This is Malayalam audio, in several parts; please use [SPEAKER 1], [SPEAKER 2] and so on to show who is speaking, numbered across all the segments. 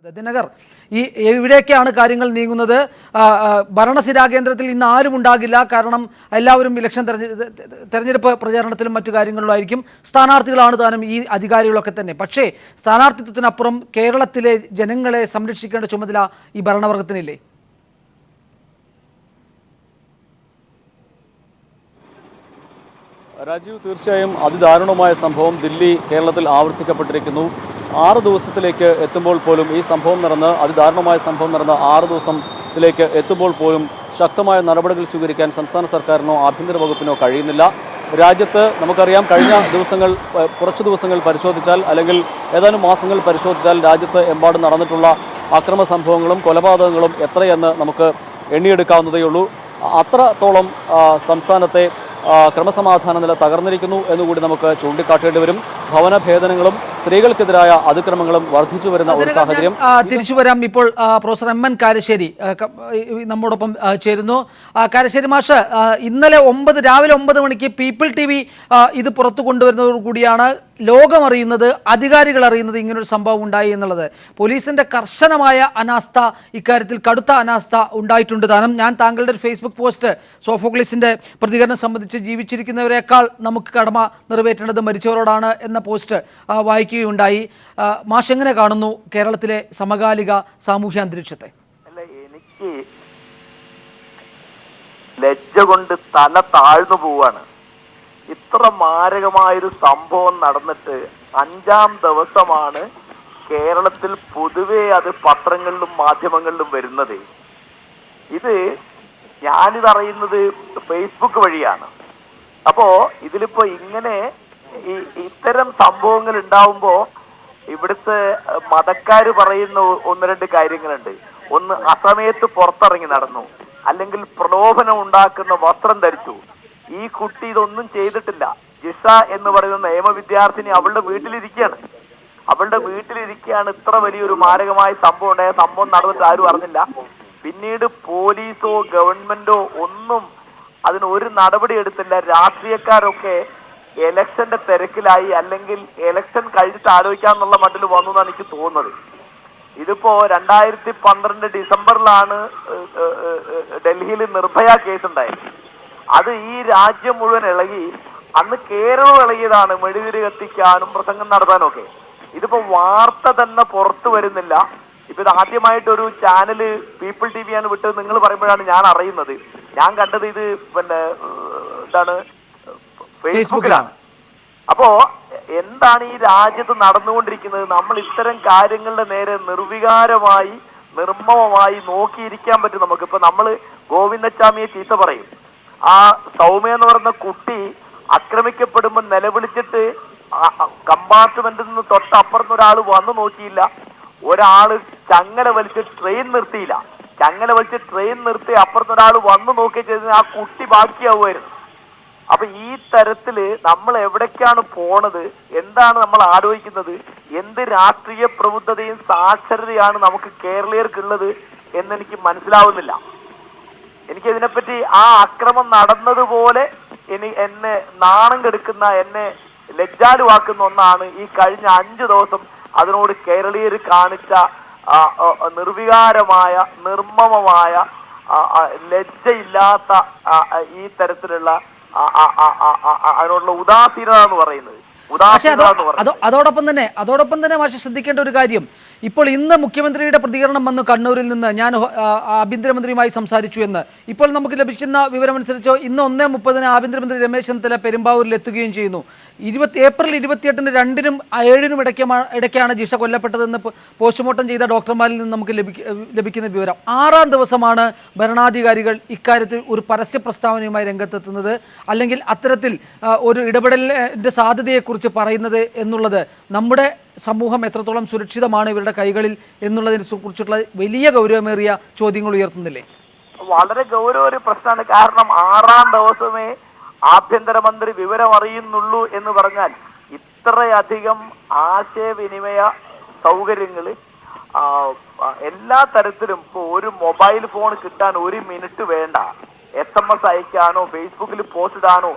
[SPEAKER 1] ദിനകർ, എവിടേക്കാണ് കാര്യങ്ങൾ നീങ്ങുന്നത്? ഭരണസിരാ കേന്ദ്രത്തിൽ ഇന്ന് ആരും ഉണ്ടാകില്ല. കാരണം എല്ലാവരും ഇലക്ഷൻ തെരഞ്ഞെടുപ്പ് പ്രചാരണത്തിലും മറ്റു കാര്യങ്ങളിലായിരിക്കും. സ്ഥാനാർത്ഥികളാണ് താനും ഈ അധികാരികളൊക്കെ തന്നെ. പക്ഷേ സ്ഥാനാർത്ഥിത്വത്തിനപ്പുറം കേരളത്തിലെ ജനങ്ങളെ സംരക്ഷിക്കേണ്ട ചുമതല ഈ ഭരണവർഗത്തിനില്ലേ?
[SPEAKER 2] രാജീവ്, തീർച്ചയായും അതിദാരുണമായ സംഭവം ദില്ലി കേരളത്തിൽ ആവർത്തിക്കപ്പെട്ടിരിക്കുന്നു. 6 ദിവസത്തിലേക്ക് എത്തുമ്പോൾ പോലും ഈ സംഭവം നടന്ന് അതിദാരുണമായ സംഭവം നടന്ന 6 ദിവസത്തിലേക്ക് എത്തുമ്പോൾ പോലും ശക്തമായ നടപടികൾ സ്വീകരിക്കാൻ സംസ്ഥാന സർക്കാരിനോ ആഭ്യന്തര വകുപ്പിനോ കഴിയുന്നില്ല. രാജ്യത്ത് നമുക്കറിയാം, കഴിഞ്ഞ ദിവസങ്ങൾ കുറച്ച് ദിവസങ്ങൾ പരിശോധിച്ചാൽ അല്ലെങ്കിൽ ഏതാനും മാസങ്ങൾ പരിശോധിച്ചാൽ രാജ്യത്ത് എമ്പാടും നടന്നിട്ടുള്ള അക്രമ സംഭവങ്ങളും കൊലപാതകങ്ങളും എത്രയെന്ന് നമുക്ക് എണ്ണിയെടുക്കാവുന്നതേയുള്ളൂ. അത്രത്തോളം സംസ്ഥാനത്തെ ക്രമസമാധാന നില തകർന്നിരിക്കുന്നു എന്നുകൂടി നമുക്ക് ചൂണ്ടിക്കാട്ടേണ്ടി വരും. ഭവനഭേദനങ്ങളും സ്ത്രീകൾക്കെതിരായ അതിക്രമങ്ങളും വർദ്ധിച്ചു വരുന്ന ഒരു സാഹചര്യം.
[SPEAKER 1] തിരിച്ചു വരാം. ഇപ്പോൾ പ്രൊഫസർ എം എൻ കാരശ്ശേരി നമ്മോടൊപ്പം ചേരുന്നു. കാരശ്ശേരി മാഷ്, ഇന്നലെ രാവിലെ 9 മണിക്ക് പീപ്പിൾ TV ഇത് പുറത്തു കൊണ്ടുവരുന്നതോടുകൂടിയാണ് ലോകം അറിയുന്നത്, അധികാരികൾ അറിയുന്നത് ഇങ്ങനൊരു സംഭവം ഉണ്ടായി എന്നുള്ളത്. പോലീസിന്റെ കർശനമായ അനാസ്ഥ, ഇക്കാര്യത്തിൽ കടുത്ത അനാസ്ഥ ഉണ്ടായിട്ടുണ്ട് താനും. ഞാൻ താങ്കളുടെ ഒരു ഫേസ്ബുക്ക് പോസ്റ്റ്, സോഫോക്ലിസിന്റെ പ്രതികരണം സംബന്ധിച്ച് ജീവിച്ചിരിക്കുന്നവരെക്കാൾ നമുക്ക് കടമ നിറവേറ്റേണ്ടത് മരിച്ചവരോടാണ് എന്ന പോസ്റ്റ് വായിക്കുകയുണ്ടായി. മാഷ് എങ്ങനെ കാണുന്നു കേരളത്തിലെ സമകാലിക സാമൂഹ്യ അന്തരീക്ഷത്തെ?
[SPEAKER 3] അല്ല, എനിക്ക് ലജ്ജ കൊണ്ട് തല താഴ്ന്നു പോവാണ്. ഇത്ര മാരകമായൊരു സംഭവം നടന്നിട്ട് 5-ാം ദിവസമാണ് കേരളത്തിൽ പൊതുവെ അത് പത്രങ്ങളിലും മാധ്യമങ്ങളിലും വരുന്നത്. ഞാനിതറിയുന്നത് ഫേസ്ബുക്ക് വഴിയാണ്. അപ്പോ ഇതിലിപ്പോ ഇങ്ങനെ ഇത്തരം സംഭവങ്ങൾ ഉണ്ടാവുമ്പോ ഇവിടുത്തെ മതക്കാര് പറയുന്ന 1-2 കാര്യങ്ങളുണ്ട്. ഒന്ന്, അസമയത്ത് പുറത്തിറങ്ങി നടന്നു, അല്ലെങ്കിൽ പ്രലോഭനം ഉണ്ടാക്കുന്ന വസ്ത്രം ധരിച്ചു. ഈ കുട്ടി ഇതൊന്നും ചെയ്തിട്ടില്ല. ജിഷ എന്ന് പറയുന്ന നിയമ വിദ്യാർത്ഥിനി അവളുടെ വീട്ടിലിരിക്കുകയാണ്. ഇത്ര വലിയൊരു മാരകമായ സംഭവം ഉണ്ടായ സംഭവം നടന്നിട്ട് ആരും അറിഞ്ഞില്ല. പിന്നീട് പോലീസോ ഗവൺമെന്റോ ഒന്നും അതിന് ഒരു നടപടി എടുത്തില്ല. രാഷ്ട്രീയക്കാരൊക്കെ എലക്ഷന്റെ തിരക്കിലായി, അല്ലെങ്കിൽ എലക്ഷൻ കഴിഞ്ഞിട്ട് ആലോചിക്കാന്നുള്ള മട്ടിൽ വന്നു എന്നാണ് എനിക്ക് തോന്നുന്നത്. ഇതിപ്പോ 2012 ഡിസംബറിലാണ് ഡൽഹിയിൽ നിർഭയ കേസുണ്ടായത്. അത് ഈ രാജ്യം മുഴുവൻ ഇളകി. അന്ന് കേരളം ഇളകിയതാണ്, മെഴുകുതിരി കത്തിക്കാനും പ്രസംഗം നടത്താനും ഒക്കെ. ഇതിപ്പോ വാർത്ത തന്നെ പുറത്തു വരുന്നില്ല. ഇപ്പൊ ഇത് ആദ്യമായിട്ടൊരു ചാനല് പീപ്പിൾ TV ആണ് വിട്ടത് നിങ്ങൾ പറയുമ്പോഴാണ് ഞാൻ അറിയുന്നത്. ഞാൻ കണ്ടത് ഇത് ഫേസ്ബുക്കിലാണ്. അപ്പോ എന്താണ് ഈ രാജ്യത്ത് നടന്നുകൊണ്ടിരിക്കുന്നത്? നമ്മൾ ഇത്തരം കാര്യങ്ങളുടെ നേരെ നിർവികാരമായി നിർമ്മമമായി നോക്കിയിരിക്കാൻ പറ്റും നമുക്ക്. ഇപ്പൊ നമ്മള് ഗോവിന്ദച്ചാമിയെ ചീത്ത പറയും. ആ സൗമ്യ എന്ന് പറയുന്ന കുട്ടി ആക്രമിക്കപ്പെടുമ്പോൾ നിലവിളിച്ചിട്ട് കമ്പാർട്ട്മെന്റിൽ നിന്ന് തൊട്ടപ്പുറത്ത് ഒരാൾ വന്നു നോക്കിയില്ല. ഒരാള് ചങ്ങല വലിച്ച് ട്രെയിൻ നിർത്തിയില്ല. ട്രെയിൻ നിർത്തി അപ്പുറത്തൊരാൾ വന്നു നോക്കി ചെയ്ത് ആ കുട്ടി ബാക്കിയാവുമായിരുന്നു. അപ്പൊ ഈ തരത്തില് നമ്മൾ എവിടേക്കാണ് പോണത്? എന്താണ് നമ്മൾ ആലോചിക്കുന്നത്? എന്ത് രാഷ്ട്രീയ പ്രബുദ്ധതയും സാക്ഷരതയാണ് നമുക്ക് കേരളീയർക്കുള്ളത് എന്നെനിക്ക് മനസ്സിലാവുന്നില്ല. എനിക്കിതിനെപ്പറ്റി ആ അക്രമം നടന്നതുപോലെ എന്നെ നാണം കെടുക്കുന്ന, എന്നെ ലജ്ജാലുവാക്കുന്ന ഒന്നാണ് ഈ കഴിഞ്ഞ 5 ദിവസം അതിനോട് കേരളീയർ കാണിച്ച നിർവികാരമായ നിർമ്മമമായ ലജ്ജയില്ലാത്ത ഈ തരത്തിലുള്ള അതിനുള്ള ഉദാസീനത എന്ന് പറയുന്നത്.
[SPEAKER 1] പക്ഷേ അതോടൊപ്പം തന്നെ മാഷെ ശ്രദ്ധിക്കേണ്ട ഒരു കാര്യം, ഇപ്പോൾ ഇന്ന് മുഖ്യമന്ത്രിയുടെ പ്രതികരണം വന്നു കണ്ണൂരിൽ നിന്ന്. ഞാൻ ആഭ്യന്തരമന്ത്രിയുമായി സംസാരിച്ചു എന്ന് ഇപ്പോൾ നമുക്ക് ലഭിക്കുന്ന വിവരമനുസരിച്ച് ഇന്ന് 1:30 ആഭ്യന്തരമന്ത്രി രമേശ് ചെന്നിത്തല പെരുമ്പാവൂരിൽ എത്തുകയും ചെയ്യുന്നു. ഏപ്രിൽ 28-ന് 2-നും 7-നും ഇടയ്ക്കാണ് ജിഷ കൊല്ലപ്പെട്ടതെന്ന് പോസ്റ്റ്മോർട്ടം ചെയ്ത ഡോക്ടർമാരിൽ നിന്ന് നമുക്ക് ലഭിക്കുന്ന വിവരം. 6-ാം ദിവസമാണ് ഭരണാധികാരികൾ ഇക്കാര്യത്തിൽ ഒരു പരസ്യ പ്രസ്താവനയുമായി രംഗത്തെത്തുന്നത്, അല്ലെങ്കിൽ അത്തരത്തിൽ ഒരു ഇടപെടലിൻ്റെ സാധ്യതയെക്കുറിച്ച് പറയുന്നത് എന്നുള്ളത് നമ്മുടെ സമൂഹം എത്രത്തോളം സുരക്ഷിതമാണ് ഇവരുടെ കൈകളിൽ എന്നുള്ളതിനെ കുറിച്ചുള്ള വലിയ ഗൗരവമേറിയ ചോദ്യങ്ങൾ ഉയർത്തുന്നില്ലേ?
[SPEAKER 3] വളരെ ഗൗരവ പ്രശ്നമാണ്. കാരണം 6-ാം ദിവസമേ ആഭ്യന്തരമന്ത്രി വിവരം അറിയുന്നുള്ളൂ എന്ന് പറഞ്ഞാൽ ഇത്രയധികം ആശയവിനിമയ സൗകര്യങ്ങൾ എല്ലാ തരത്തിലും. ഇപ്പോൾ ഒരു മൊബൈൽ ഫോൺ കിട്ടാൻ 1 മിനിറ്റ് വേണ്ട. SMS അയക്കാനോ, ഫേസ്ബുക്കിൽ പോസ്റ്റ് ഇടാനോ,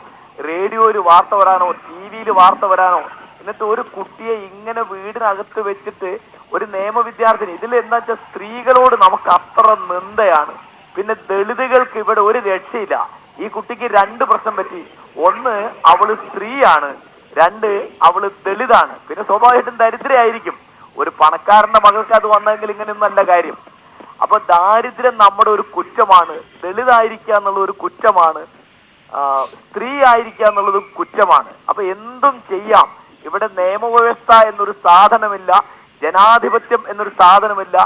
[SPEAKER 3] റേഡിയോയിൽ വാർത്ത വരാനോ, TV-യിൽ വാർത്ത വരാനോ. എന്നിട്ട് ഒരു കുട്ടിയെ ഇങ്ങനെ വീടിനകത്ത് വെച്ചിട്ട് ഒരു നിയമ വിദ്യാർത്ഥിനി. ഇതിൽ എന്താ വെച്ചാൽ സ്ത്രീകളോട് നമുക്ക് അത്ര നിന്ദയാണ്. പിന്നെ ദളിതുകൾക്ക് ഇവിടെ ഒരു രക്ഷയില്ല. ഈ കുട്ടിക്ക് 2 പ്രശ്നം പറ്റി. ഒന്ന്, അവള് സ്ത്രീയാണ്. 2, അവള് ദളിതാണ്. പിന്നെ സ്വാഭാവികമായിട്ടും ദരിദ്രയായിരിക്കും. ഒരു പണക്കാരന്റെ മകൾക്ക് അത് വന്നെങ്കിൽ ഇങ്ങനെയൊന്നല്ല കാര്യം. അപ്പൊ ദാരിദ്ര്യം നമ്മുടെ ഒരു കുറ്റമാണ്. ദളിതായിരിക്കുക എന്നുള്ള ഒരു കുറ്റമാണ്. സ്ത്രീ ആയിരിക്കുക എന്നുള്ളത് കുറ്റമാണ്. അപ്പൊ എന്തും ചെയ്യാം. ഇവിടെ നിയമവ്യവസ്ഥ എന്നൊരു സാധനമില്ല, ജനാധിപത്യം എന്നൊരു സാധനമില്ല,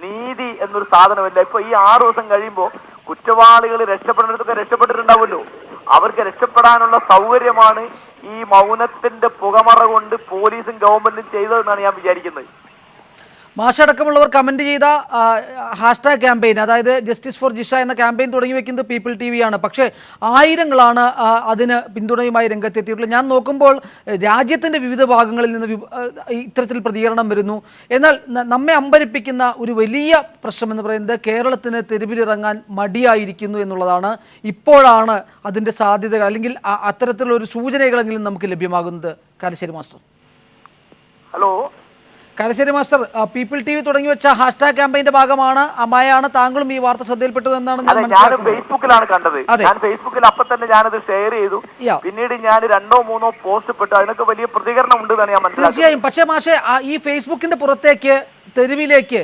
[SPEAKER 3] നീതി എന്നൊരു സാധനമില്ല. ഇപ്പൊ ഈ 6 ദിവസം കഴിയുമ്പോൾ കുറ്റവാളികൾ രക്ഷപ്പെടേണ്ടതൊക്കെ രക്ഷപ്പെട്ടിട്ടുണ്ടാവുമല്ലോ. അവർക്ക് രക്ഷപ്പെടാനുള്ള സൗകര്യമാണ് ഈ മൗനത്തിന്റെ പുകമറ കൊണ്ട് പോലീസും ഗവൺമെന്റും ചെയ്തതെന്നാണ് ഞാൻ വിചാരിക്കുന്നത്.
[SPEAKER 1] മാഷടക്കമുള്ളവർ കമന്റ് ചെയ്ത ഹാഷ്ടാഗ് ക്യാമ്പയിൻ, അതായത് ജസ്റ്റിസ് ഫോർ ജിഷ എന്ന ക്യാമ്പയിൻ തുടങ്ങി വെക്കുന്നത് പീപ്പിൾ ടി വി ആണ്. പക്ഷേ ആയിരങ്ങളാണ് അതിന് പിന്തുണയുമായി രംഗത്തെത്തിയിട്ടുള്ളത്. ഞാൻ നോക്കുമ്പോൾ രാജ്യത്തിൻ്റെ വിവിധ ഭാഗങ്ങളിൽ നിന്ന് ഇത്തരത്തിൽ പ്രതികരണം വരുന്നു. എന്നാൽ നമ്മെ അമ്പരിപ്പിക്കുന്ന ഒരു വലിയ പ്രശ്നം എന്ന് പറയുന്നത് കേരളത്തിന് തെരുവിലിറങ്ങാൻ മടിയായിരിക്കുന്നു എന്നുള്ളതാണ്. ഇപ്പോഴാണ് അതിൻ്റെ സാധ്യതകൾ അല്ലെങ്കിൽ അത്തരത്തിലുള്ള ഒരു സൂചനകളെങ്കിലും നമുക്ക് ലഭ്യമാകുന്നത്. Karassery master.
[SPEAKER 3] Hello
[SPEAKER 1] Karassery master, people T V തുടങ്ങി വെച്ച ഹാഷ്ടാഗ് ക്യാമ്പയിന്റെ ഭാഗമാണ് അമായാണ് താങ്കളും ഈ വാർത്ത ശ്രദ്ധയിൽപ്പെട്ടത് എന്നാണ്
[SPEAKER 3] ഞാൻ ഫേസ്ബുക്കിലാണ് കണ്ടത്. ഞാൻ ഫേസ്ബുക്കിൽ അപ്പൊ തന്നെ ഞാനത് ഷെയർ ചെയ്തു. പിന്നീട് ഞാൻ 2-3 പോസ്റ്റ് പെട്ടു. അതിനൊക്കെ വലിയ പ്രതികരണം ഉണ്ടെന്നാണ് ഞാൻ മനസ്സിലാക്കുന്നത്.
[SPEAKER 1] തീർച്ചയായും. പക്ഷേ മാഷെ, ഈ ഫേസ്ബുക്കിന്റെ പുറത്തേക്ക് തെരുവിലേക്ക്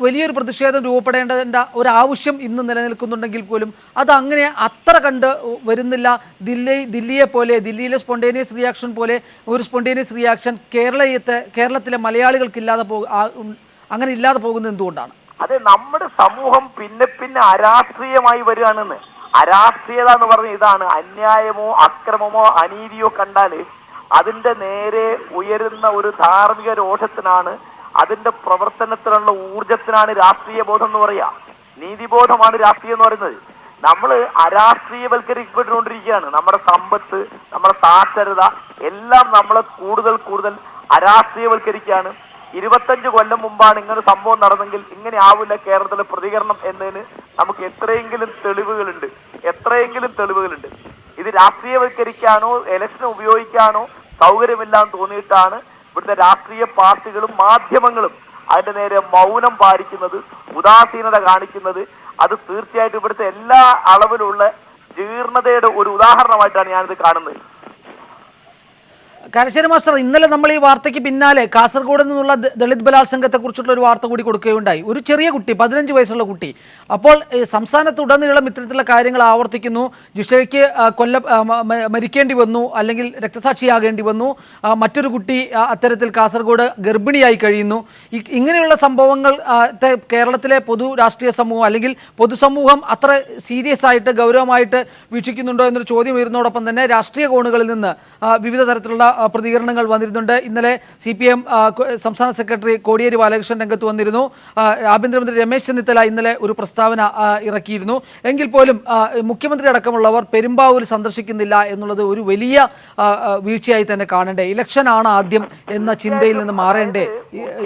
[SPEAKER 1] വലിയൊരു പ്രതിഷേധം രൂപപ്പെടേണ്ട ഒരു ആവശ്യം ഇന്ന് നിലനിൽക്കുന്നുണ്ടെങ്കിൽ പോലും അത് അങ്ങനെ അത്ര കണ്ട് വരുന്നില്ല. ദില്ലിയെ പോലെ, ദില്ലിയിലെ സ്പോണ്ടേനിയസ് റിയാക്ഷൻ പോലെ ഒരു സ്പോണ്ടേനിയസ് റിയാക്ഷൻ കേരളത്തിലെ മലയാളികൾക്ക് അങ്ങനെ ഇല്ലാതെ പോകുന്നത് എന്തുകൊണ്ടാണ്?
[SPEAKER 3] അതെ, നമ്മുടെ സമൂഹം പിന്നെ അരാഷ്ട്രീയമായി വരികയാണെന്ന്. അരാഷ്ട്രീയത എന്ന് പറഞ്ഞ ഇതാണ്. അന്യായമോ അക്രമമോ അനീതിയോ കണ്ടാല് അതിന്റെ നേരെ ഉയരുന്ന ഒരു ധാർമ്മിക രോഷത്തിനാണ്, അതിന്റെ പ്രവർത്തനത്തിനുള്ള ഊർജത്തിനാണ് രാഷ്ട്രീയ ബോധം എന്ന് പറയാ. നീതിബോധമാണ് രാഷ്ട്രീയം എന്ന് പറയുന്നത്. നമ്മൾ അരാഷ്ട്രീയവൽക്കരിക്കപ്പെട്ടുകൊണ്ടിരിക്കുകയാണ്. നമ്മുടെ സമ്പത്ത്, നമ്മുടെ സാക്ഷരത എല്ലാം നമ്മളെ കൂടുതൽ അരാഷ്ട്രീയവൽക്കരിക്കുകയാണ്. 25 കൊല്ലം മുമ്പാണ് ഇങ്ങനെ സംഭവം നടന്നെങ്കിൽ ഇങ്ങനെ ആവില്ല കേരളത്തിലെ പ്രതികരണം എന്നതിന് നമുക്ക് എത്രയെങ്കിലും തെളിവുകളുണ്ട്. ഇത് രാഷ്ട്രീയവൽക്കരിക്കാനോ ഇലക്ഷൻ ഉപയോഗിക്കാനോ സൗകര്യമില്ലാന്ന് തോന്നിയിട്ടാണ് ഇവിടുത്തെ രാഷ്ട്രീയ പാർട്ടികളും മാധ്യമങ്ങളും അതിന്റെ നേരെ മൗനം പാലിക്കുന്നത്, ഉദാസീനത കാണിക്കുന്നത്. അത് തീർച്ചയായിട്ടും ഇവിടുത്തെ എല്ലാ അളവിലുള്ള ജീർണതയുടെ ഒരു ഉദാഹരണമായിട്ടാണ് ഞാനിത് കാണുന്നത്.
[SPEAKER 1] കാരശ്ശേരി മാസ്റ്റർ, ഇന്നലെ നമ്മൾ ഈ വാർത്തയ്ക്ക് പിന്നാലെ കാസർഗോഡ് നിന്നുള്ള ദളിത് ബലാത്സംഗത്തെ കുറിച്ചുള്ള ഒരു വാർത്ത കൂടി കൊടുക്കുകയുണ്ടായി. ഒരു ചെറിയ കുട്ടി, 15 വയസ്സുള്ള കുട്ടി. അപ്പോൾ സംസ്ഥാനത്തുടനീളം ഇത്തരത്തിലുള്ള കാര്യങ്ങൾ ആവർത്തിക്കുന്നു. ജിഷയ്ക്ക് മരിക്കേണ്ടി വന്നു, അല്ലെങ്കിൽ രക്തസാക്ഷിയാകേണ്ടി വന്നു. മറ്റൊരു കുട്ടി അത്തരത്തിൽ കാസർഗോഡ് ഗർഭിണിയായി കഴിയുന്നു. ഇങ്ങനെയുള്ള സംഭവങ്ങൾ കേരളത്തിലെ പൊതു രാഷ്ട്രീയ സമൂഹം അല്ലെങ്കിൽ പൊതുസമൂഹം അത്ര സീരിയസ് ആയിട്ട് ഗൗരവമായിട്ട് വീക്ഷിക്കുന്നുണ്ടോ എന്നൊരു ചോദ്യം ഉയരുന്നതോടൊപ്പം തന്നെ രാഷ്ട്രീയ കോണുകളിൽ നിന്ന് വിവിധ തരത്തിലുള്ള പ്രതികരണങ്ങൾ വന്നിരുന്നുണ്ട്. ഇന്നലെ CPM സംസ്ഥാന സെക്രട്ടറി കോടിയേരി ബാലകൃഷ്ണൻ രംഗത്ത് വന്നിരുന്നു. ആഭ്യന്തരമന്ത്രി രമേശ് ചെന്നിത്തല ഇന്നലെ ഒരു പ്രസ്താവന ഇറക്കിയിരുന്നു. എങ്കിൽ പോലും മുഖ്യമന്ത്രി അടക്കമുള്ളവർ പെരുമ്പാവൂർ സന്ദർശിക്കുന്നില്ല എന്നുള്ളത് ഒരു വലിയ വീഴ്ചയായി തന്നെ കാണണ്ടേ? ഇലക്ഷൻ ആണ് ആദ്യം എന്ന ചിന്തയിൽ നിന്ന് മാറേണ്ടേ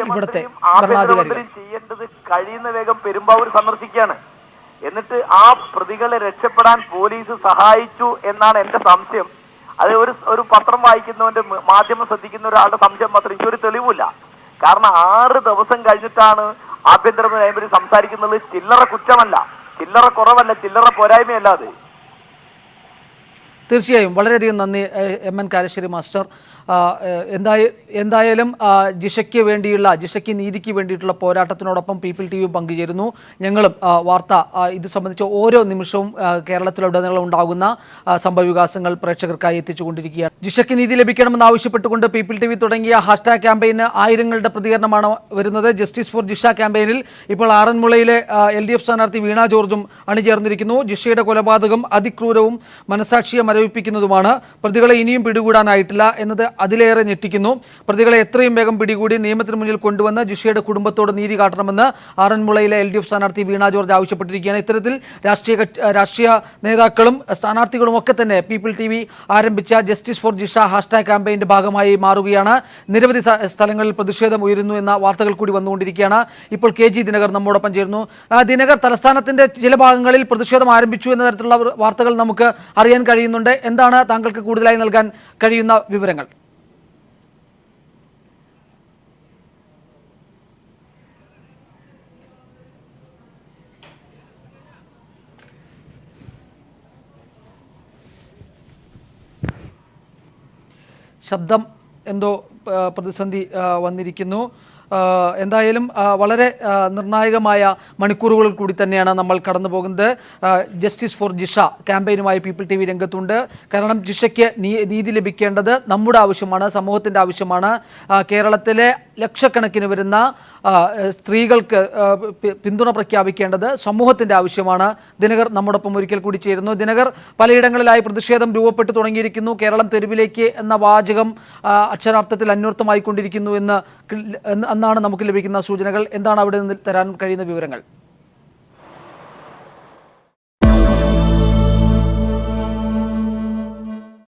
[SPEAKER 1] ഇവിടുത്തെ ഭരണാധികാരികൾ?
[SPEAKER 3] ചെയ്യേണ്ടത് കഴിയുന്ന വേഗം പെരുമ്പാവൂർ സന്ദർശിക്കുകയാണ്. എന്നിട്ട് ആ പ്രതികളെ രക്ഷപ്പെടാൻ പോലീസ് സഹായിച്ചു എന്നാണ് എന്റെ സംശയം. അത് ഒരു പത്രം വായിക്കുന്നവന്റെ, മാധ്യമം ശ്രദ്ധിക്കുന്ന ഒരാളുടെ സംശയം മാത്രം. എനിക്കൊരു തെളിവില്ല. കാരണം 6 ദിവസം കഴിഞ്ഞിട്ടാണ് ആഭ്യന്തരമന്ത്രി സംസാരിക്കുന്നത്. ചില്ലറ കുറ്റമല്ല, ചില്ലറ കുറവല്ല, ചില്ലറ പോരായ്മയല്ല അത്.
[SPEAKER 1] തീർച്ചയായും വളരെയധികം നന്ദി MN കാരശ്ശേരി മാസ്റ്റർ. എന്തായാലും ജിഷയ്ക്ക് നീതിക്ക് വേണ്ടിയിട്ടുള്ള പോരാട്ടത്തിനോടൊപ്പം പീപ്പിൾ ടി വിയും പങ്കുചേരുന്നു. ഞങ്ങളും വാർത്ത ഇത് സംബന്ധിച്ച് ഓരോ നിമിഷവും കേരളത്തിലുടനീളം ഉണ്ടാകുന്ന സംഭവവികാസങ്ങൾ പ്രേക്ഷകർക്കായി എത്തിച്ചുകൊണ്ടിരിക്കുകയാണ്. ജിഷയ്ക്ക് നീതി ലഭിക്കണമെന്ന് ആവശ്യപ്പെട്ടുകൊണ്ട് പീപ്പിൾ ടി വി തുടങ്ങിയ ഹാഷ്ടാഗ് ക്യാമ്പയിന് ആയിരങ്ങളുടെ പ്രതികരണമാണ് വരുന്നത്. ജസ്റ്റിസ് ഫോർ ജിഷ ക്യാമ്പയിനിൽ ഇപ്പോൾ ആറന്മുളയിലെ LDF സ്ഥാനാർത്ഥി വീണ ജോർജും അണിചേർന്നിരിക്കുന്നു. ജിഷയുടെ കൊലപാതകം അതിക്രൂരവും മനസാക്ഷിയെ മരവിപ്പിക്കുന്നതുമാണ്. പ്രതികളെ ഇനിയും പിടികൂടാനായിട്ടില്ല എന്നത് അതിലേറെ ഞെട്ടിക്കുന്നു. പ്രതികളെ എത്രയും വേഗം പിടികൂടി നിയമത്തിന് മുന്നിൽ കൊണ്ടുവന്ന് ജിഷയുടെ കുടുംബത്തോട് നീതി കാട്ടണമെന്ന് ആറന്മുളയിലെ LDF സ്ഥാനാർത്ഥി വീണ ജോർജ് ആവശ്യപ്പെട്ടിരിക്കുകയാണ്. ഇത്തരത്തിൽ രാഷ്ട്രീയ നേതാക്കളും സ്ഥാനാർത്ഥികളും ഒക്കെ തന്നെ പീപ്പിൾ ടി വി ആരംഭിച്ച ജസ്റ്റിസ് ഫോർ ജിഷ ഹാഷ്ടാഗ് ക്യാമ്പയിന്റെ ഭാഗമായി മാറുകയാണ്. നിരവധി സ്ഥലങ്ങളിൽ പ്രതിഷേധം ഉയരുന്നു എന്ന വാർത്തകൾ കൂടി വന്നുകൊണ്ടിരിക്കുകയാണ്. ഇപ്പോൾ KG ദിനകർ നമ്മോടൊപ്പം ചേരുന്നു. ദിനകർ, തലസ്ഥാനത്തിന്റെ ചില ഭാഗങ്ങളിൽ പ്രതിഷേധം ആരംഭിച്ചു എന്ന തരത്തിലുള്ള വാർത്തകൾ നമുക്ക് അറിയാൻ കഴിയുന്നുണ്ട്. എന്താണ് താങ്കൾക്ക് കൂടുതലായി നൽകാൻ കഴിയുന്ന വിവരങ്ങൾ? ശബ്ദം എന്തോ പ്രതിസന്ധി വന്നിരിക്കുന്നു. എന്തായാലും വളരെ നിർണായകമായ മണിക്കൂറുകളിൽ കൂടി തന്നെയാണ് നമ്മൾ കടന്നു പോകുന്നത്. ജസ്റ്റിസ് ഫോർ ജിഷ ക്യാമ്പയിനുമായി പീപ്പിൾ TV രംഗത്തുണ്ട്. കാരണം ജിഷയ്ക്ക് നീതി ലഭിക്കേണ്ടത് നമ്മുടെ ആവശ്യമാണ്, സമൂഹത്തിൻ്റെ ആവശ്യമാണ്. കേരളത്തിലെ ലക്ഷക്കണക്കിന് വരുന്ന സ്ത്രീകൾക്ക് പിന്തുണ പ്രഖ്യാപിക്കേണ്ടത് സമൂഹത്തിൻ്റെ ആവശ്യമാണ്. ദിനകർ നമ്മോടൊപ്പം ഒരിക്കൽ കൂടി ചേരുന്നു. ദിനകർ, പലയിടങ്ങളിലായി പ്രതിഷേധം രൂപപ്പെട്ടു തുടങ്ങിയിരിക്കുന്നു. കേരളം തെരുവിലേക്ക് എന്ന വാചകം അക്ഷരാർത്ഥത്തിൽ അന്വർത്ഥമായിക്കൊണ്ടിരിക്കുന്നു എന്നാണ് നമുക്ക് ലഭിക്കുന്ന സൂചനകൾ. എന്താണ് അവിടെ നിന്ന് തരാൻ കഴിയുന്ന വിവരങ്ങൾ?